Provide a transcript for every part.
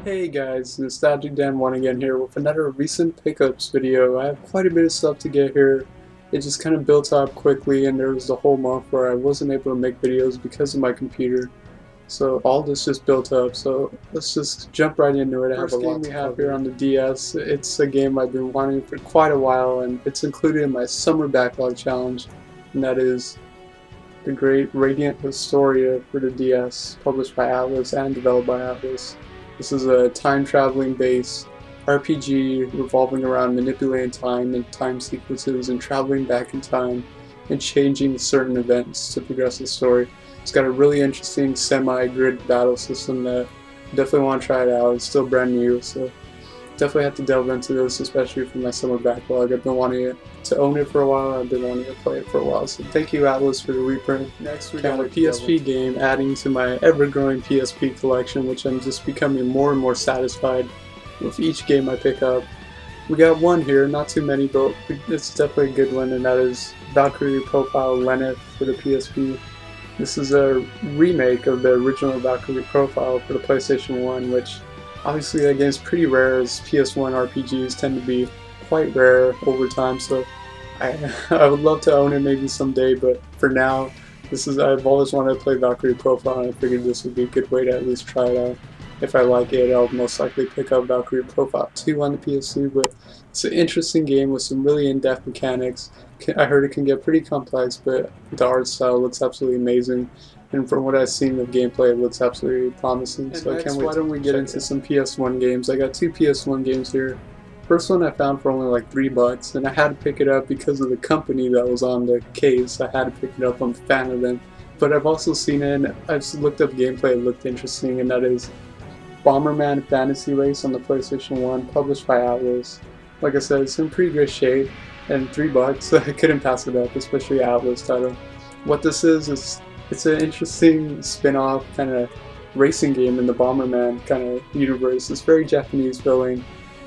Hey guys, Nostalgic Dan 1 again here with another recent pickups video. I have quite a bit of stuff to get here. It just kind of built up quickly, and there was the whole month where I wasn't able to make videos because of my computer. So all this just built up, so let's just jump right into it. First game we have here on the DS, it's a game I've been wanting for quite a while, and it's included in my summer backlog challenge, and that is the great Radiant Historia for the DS, published by Atlas and developed by Atlas. This is a time-traveling based RPG revolving around manipulating time and time sequences and traveling back in time and changing certain events to progress the story. It's got a really interesting semi-grid battle system that I definitely want to try it out. It's still brand new, so definitely have to delve into this, especially for my summer backlog. I've been wanting to own it for a while. I've been wanting to play it for a while, so thank you Atlas for the reprint. Next we got a PSP game adding to my ever-growing PSP collection, which I'm just becoming more and more satisfied with each game I pick up. We got one here, not too many, but it's definitely a good one, and that is Valkyrie Profile Lenneth for the PSP. This is a remake of the original Valkyrie Profile for the PlayStation 1, which obviously that game's pretty rare, as PS1 RPGs tend to be quite rare over time, so I would love to own it maybe someday, but for now, I've always wanted to play Valkyrie Profile, and I figured this would be a good way to at least try it out. If I like it, I'll most likely pick up Valkyrie Profile 2 on the PS2, but it's an interesting game with some really in-depth mechanics. I heard it can get pretty complex, but the art style looks absolutely amazing. And from what I've seen of gameplay, it looks absolutely promising. So I can't wait. Why don't we get into some PS1 games? I got two PS1 games here. First one I found for only like $3, and I had to pick it up because of the company that was on the case. I had to pick it up. I'm a fan of them. But I've also seen it, and I've looked up gameplay. It looked interesting, and that is Bomberman Fantasy Race on the PlayStation 1, published by Atlas. Like I said, it's in pretty good shape, and $3, I couldn't pass it up, especially Atlas title. What this is it's an interesting spin-off kind of racing game in the Bomberman kind of universe. It's very Japanese feeling.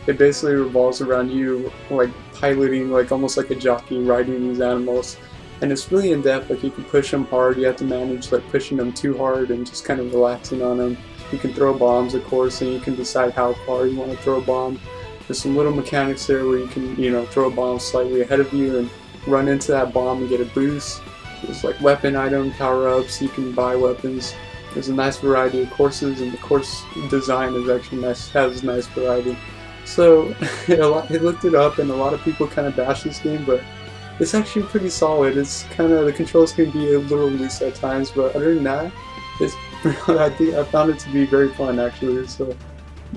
It basically revolves around you like piloting, like almost like a jockey riding these animals, and it's really in depth. Like you can push them hard, you have to manage like pushing them too hard and just kind of relaxing on them. You can throw bombs, of course, and you can decide how far you want to throw a bomb. There's some little mechanics there where you can, throw a bomb slightly ahead of you and run into that bomb and get a boost. There's like weapon item power-ups, you can buy weapons. There's a nice variety of courses, and the course design is actually nice, has nice variety. So I looked it up, and a lot of people kind of bash this game, but it's actually pretty solid. It's kind of, the controls can be a little loose at times, but other than that, it's I found it to be very fun actually. So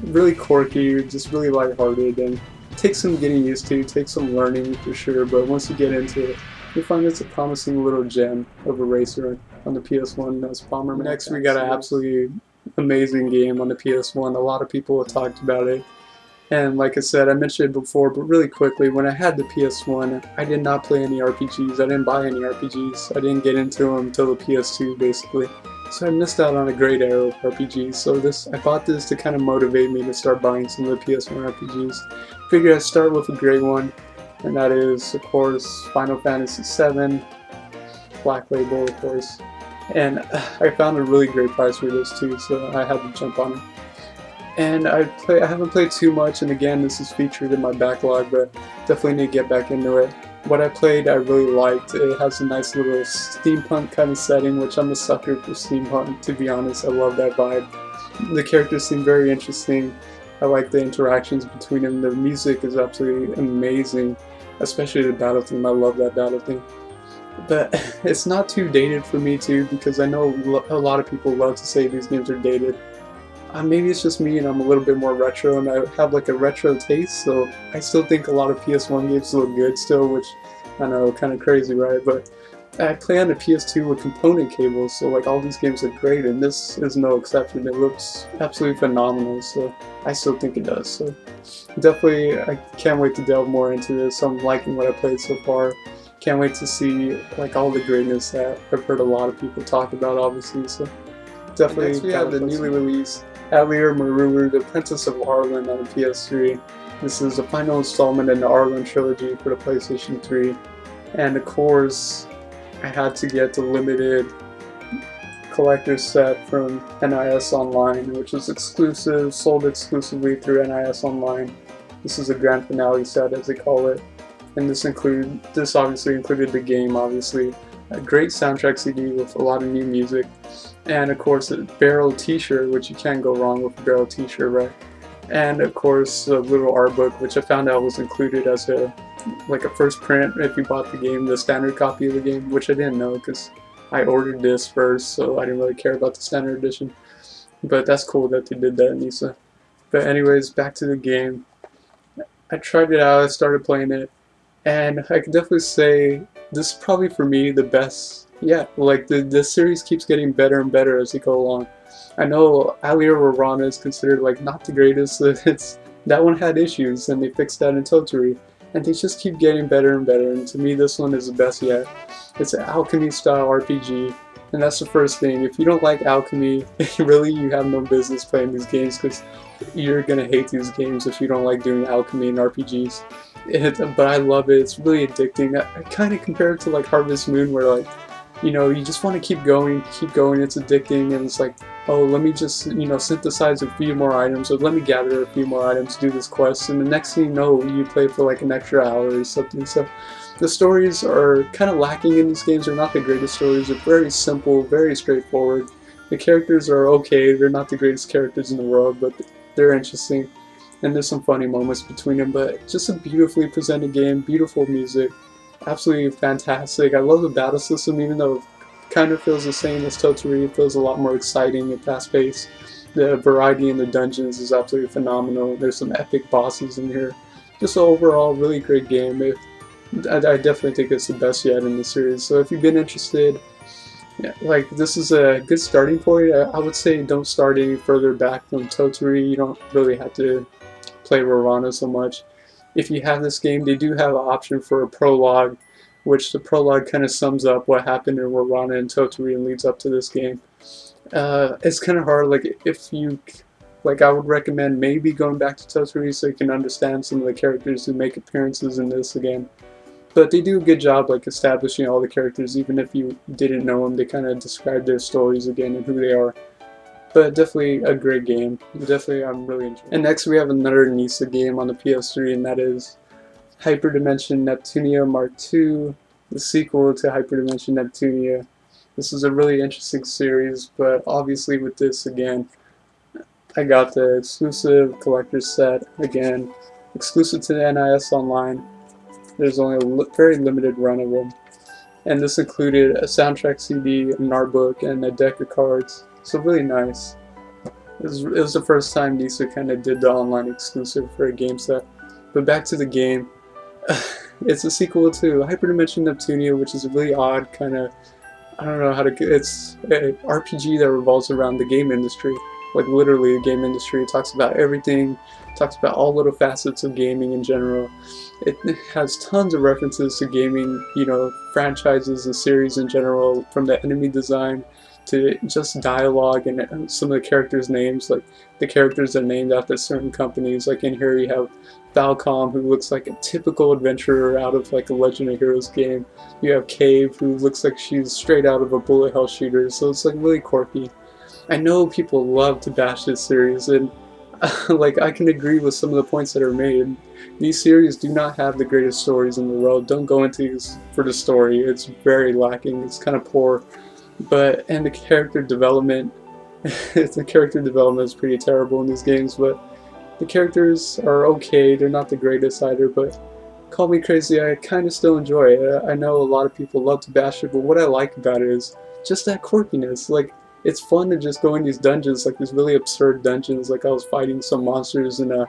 really quirky, just really lighthearted, and it takes some getting used to, takes some learning for sure, but once you get into it, you find it's a promising little gem of a racer on the PS1. That's Bomberman. Next we got an absolutely amazing game on the PS1. A lot of people have talked about it, and like I said, I mentioned it before, but really quickly, when I had the PS1, I did not play any RPGs. I didn't buy any RPGs. I didn't get into them until the PS2 basically. So I missed out on a great era of RPGs, so I bought this to kind of motivate me to start buying some of the PS1 RPGs. Figured I'd start with a great one, and that is, of course, Final Fantasy VII, Black Label, of course. And I found a really great price for this too, so I had to jump on it. And I haven't played too much, and again, this is featured in my backlog, but definitely need to get back into it. What I played I really liked. It has a nice little steampunk kind of setting, which I'm a sucker for steampunk, to be honest. I love that vibe. The characters seem very interesting. I like the interactions between them. The music is absolutely amazing, especially the battle theme. I love that battle theme. But it's not too dated for me too, because I know a lot of people love to say these games are dated. Maybe it's just me and I'm a little bit more retro, and I have like a retro taste, so I still think a lot of PS1 games look good still, which I know, kind of crazy, right? But I play on the PS2 with component cables, so like all these games look great, and this is no exception. It looks absolutely phenomenal, so I still think it does. So definitely, I can't wait to delve more into this. I'm liking what I played so far. Can't wait to see like all the greatness that I've heard a lot of people talk about, obviously. So definitely. Next we have the newly released Atelier Meruru, The Princess of Arlen on the PS3. This is the final installment in the Arlen trilogy for the PlayStation 3. And of course, I had to get the limited collector's set from NIS Online, which is exclusive, sold exclusively through NIS Online. This is a grand finale set, as they call it, and this obviously included the game, obviously, a great soundtrack CD with a lot of new music, and of course a barrel t-shirt, which you can't go wrong with a barrel t-shirt, right? And of course a little art book, which I found out was included as a first print if you bought the game, the standard copy of the game, which I didn't know because I ordered this first, so I didn't really care about the standard edition. But that's cool that they did that, Nisa. But anyways, back to the game. I tried it out, I started playing it, and I can definitely say this is probably for me the best. Yeah, like the series keeps getting better and better as they go along. I know Atelier Meruru is considered like not the greatest. That one had issues, and they fixed that in Totori, and they just keep getting better and better. And to me, this one is the best yet. It's an alchemy style RPG, and that's the first thing. If you don't like alchemy, really you have no business playing these games, because you're gonna hate these games if you don't like doing alchemy in RPGs. But I love it. It's really addicting. I kind of compare it to like Harvest Moon, where like, you know, you just want to keep going, it's addicting, and it's like, oh, let me just, you know, synthesize a few more items, or let me gather a few more items, do this quest, and the next thing you know, you play for like an extra hour or something. So the stories are kind of lacking in these games. They're not the greatest stories. They're very simple, very straightforward. The characters are okay. They're not the greatest characters in the world, but they're interesting, and there's some funny moments between them. But just a beautifully presented game, beautiful music, absolutely fantastic. I love the battle system, even though it kind of feels the same as Totori. It feels a lot more exciting and fast-paced. The variety in the dungeons is absolutely phenomenal. There's some epic bosses in here. Just an overall really great game. I definitely think it's the best yet in the series. So if you've been interested, yeah, like, this is a good starting point. I would say don't start any further back from Totori. You don't really have to play Meruru so much. If you have this game, they do have an option for a prologue, which the prologue kind of sums up what happened in Meruru and Totori and leads up to this game. It's kind of hard. Like, I would recommend maybe going back to Totori so you can understand some of the characters who make appearances in this again. But they do a good job, like, establishing all the characters. Even if you didn't know them, they kind of describe their stories again and who they are. But definitely a great game. Definitely, I'm really enjoying it. And next we have another Nisa game on the PS3, and that is Hyperdimension Neptunia MK2, the sequel to Hyperdimension Neptunia. This is a really interesting series, but obviously with this, again, I got the exclusive collector's set, again, exclusive to the NIS Online. There's only a very limited run of them. And this included a soundtrack CD, an art book, and a deck of cards. So really nice. It was the first time Nisa kind of did the online exclusive for a game set. But back to the game. It's a sequel to Hyperdimension Neptunia, which is a really odd kind of, I don't know how to, it's an RPG that revolves around the game industry. Like, literally the game industry. It talks about everything, talks about all little facets of gaming in general. It has tons of references to gaming, you know, franchises and series in general, from the enemy design to just dialogue and some of the characters' names. Like, the characters are named after certain companies. Like, in here you have Falcom, who looks like a typical adventurer out of like a Legend of Heroes game. You have Cave, who looks like she's straight out of a bullet hell shooter. So it's like really quirky. I know people love to bash this series, and like, I can agree with some of the points that are made. These series do not have the greatest stories in the world. Don't go into these for the story. It's very lacking. It's kind of poor. And the character development, the character development is pretty terrible in these games, but the characters are okay. They're not the greatest either, but call me crazy, I kind of still enjoy it. I know a lot of people love to bash it, but what I like about it is just that quirkiness. Like, it's fun to just go in these dungeons, like these really absurd dungeons. Like, I was fighting some monsters in a,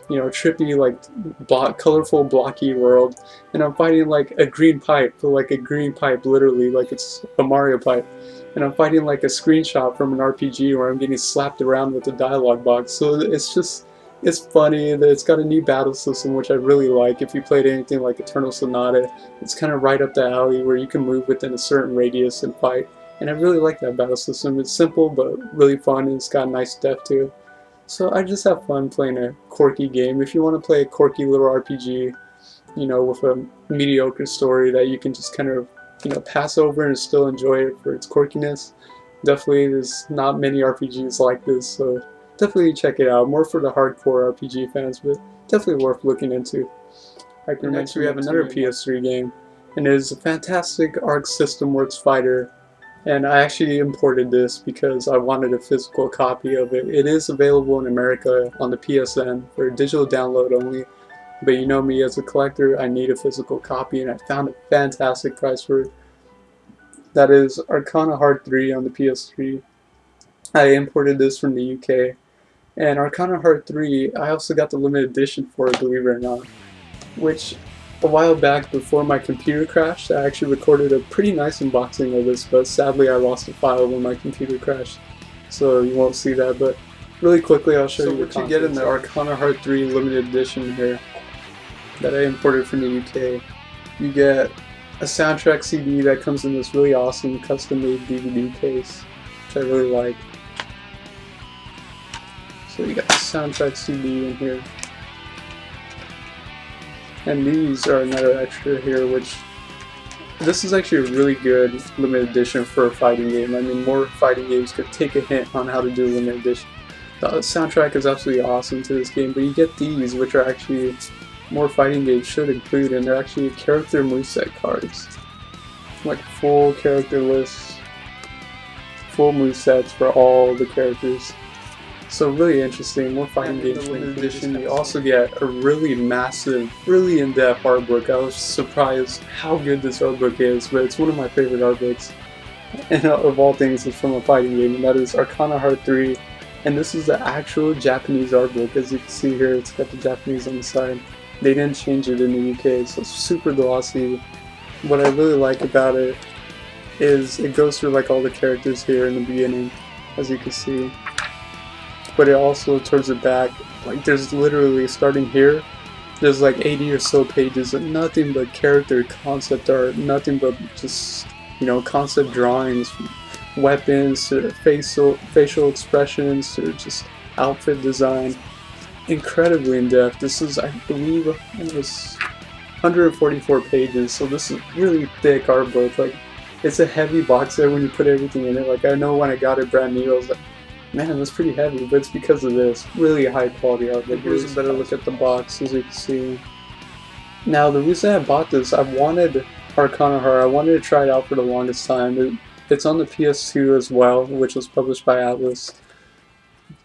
you know, trippy, like, colorful, blocky world, and I'm fighting like a green pipe, literally, like it's a Mario pipe, and I'm fighting like a screenshot from an RPG where I'm getting slapped around with a dialogue box. So it's funny. It's got a new battle system, which I really like. If you played anything like Eternal Sonata, it's kind of right up the alley where you can move within a certain radius and fight. And I really like that battle system. It's simple but really fun, and it's got a nice depth to it. So I just have fun playing a quirky game. If you want to play a quirky little RPG, you know, with a mediocre story that you can just kind of, you know, pass over and still enjoy it for its quirkiness, Definitely, there's not many RPGs like this, so definitely check it out. More for the hardcore RPG fans, but definitely worth looking into. Next we have another PS3 game, and it is a fantastic Arc System Works fighter. And I actually imported this because I wanted a physical copy of it. It is available in America on the PSN for digital download only. But you know me, as a collector, I need a physical copy, and I found a fantastic price for it. That is Arcana Heart 3 on the PS3. I imported this from the UK. And Arcana Heart 3, I also got the limited edition for it, believe it or not. Which, a while back, before my computer crashed, I actually recorded a pretty nice unboxing of this, but sadly I lost the file when my computer crashed, so you won't see that. But really quickly, I'll show you what you get in the Arcana Heart 3 limited edition here that I imported from the UK. You get a soundtrack CD that comes in this really awesome custom-made DVD case, which I really like. So you got the soundtrack CD in here. And these are another extra here, which this is actually a really good limited edition for a fighting game. I mean, more fighting games could take a hint on how to do a limited edition. The soundtrack is absolutely awesome to this game, but you get these, which are actually more fighting games should include, and they're actually character moveset cards. Like full character lists, full movesets for all the characters. So really interesting, more fighting games. In limited edition, you also get a really massive, really in-depth art book. I was surprised how good this art book is, but it's one of my favorite art books. And of all things, it's from a fighting game, and that is Arcana Heart 3. And this is the actual Japanese art book. As you can see here, it's got the Japanese on the side. They didn't change it in the UK, so it's super glossy. What I really like about it is it goes through like all the characters here in the beginning, as you can see. But it also towards the back, like there's literally, starting here, there's like 80 or so pages of nothing but character concept art, nothing but just, you know, concept drawings, from weapons to facial expressions to just outfit design. Incredibly in depth. This is, I believe, it was 144 pages, so this is really thick art book. Like, it's a heavy box set when you put everything in it. Like, I know when I got it brand new, I was like, man, that's pretty heavy, but it's because of this really high quality art. But here's a better look at the box, as you can see. Now, the reason I bought this, I wanted Arcana Heart. I wanted to try it out for the longest time. It's on the PS2 as well, which was published by Atlas.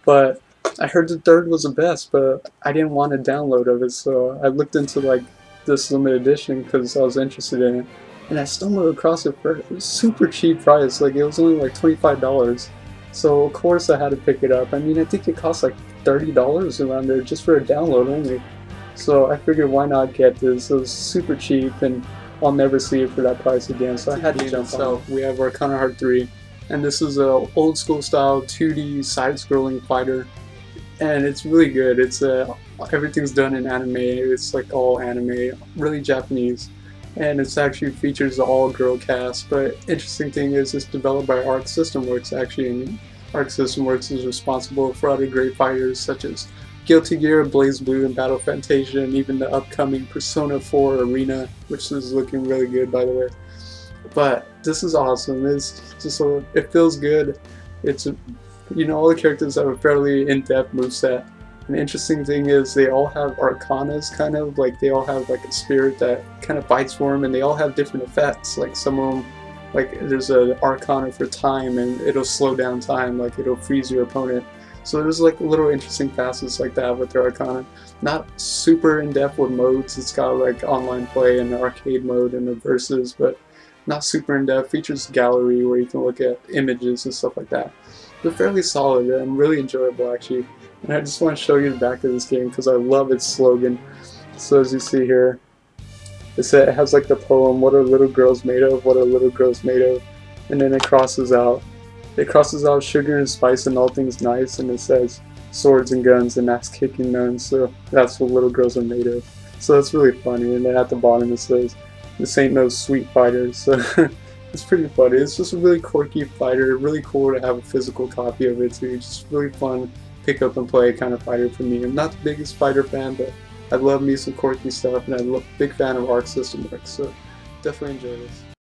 But I heard the third was the best, but I didn't want a download of it, so I looked into like this limited edition because I was interested in it. And I stumbled across it for a super cheap price. Like, it was only like $25. So of course I had to pick it up. I mean, I think it cost like $30 around there just for a download only. So I figured, why not get this? It was super cheap, and I'll never see it for that price again. So I had to jump on it. We have Arcana Heart 3, and this is a old school style 2D side-scrolling fighter, and it's really good. It's everything's done in anime. It's like all anime, really Japanese. And it actually features the all-girl cast, but interesting thing is it's developed by Arc System Works actually, and Arc System Works is responsible for other great fighters such as Guilty Gear, Blaze Blue, and Battle Fantasia, and even the upcoming Persona 4 Arena, which is looking really good, by the way. But this is awesome. It's just it feels good. It's, you know, all the characters have a fairly in-depth moveset. And the interesting thing is they all have arcanas, kind of like they all have like a spirit that kind of fights for them, and they all have different effects. Like some of them, like there's an arcana for time, and it'll slow down time, like it'll freeze your opponent. So there's like little interesting facets like that with their arcana. Not super in depth with modes. It's got like online play and arcade mode and the versus, but not super in depth. Features gallery where you can look at images and stuff like that. They're fairly solid and really enjoyable actually. And I just want to show you the back of this game because I love its slogan. So as you see here, it has like the poem, "What are little girls made of? What are little girls made of?" And then it crosses out. It crosses out sugar and spice and all things nice, and it says swords and guns and ass kicking none. So that's what little girls are made of. So that's really funny. And then at the bottom it says, "This ain't no sweet fighter." So it's pretty funny. It's just a really quirky fighter. Really cool to have a physical copy of it too. Just really fun. Pick up and play kind of fighter for me. I'm not the biggest fighter fan, but I love me some quirky stuff, and I'm a big fan of Arc System Works, so definitely enjoy this.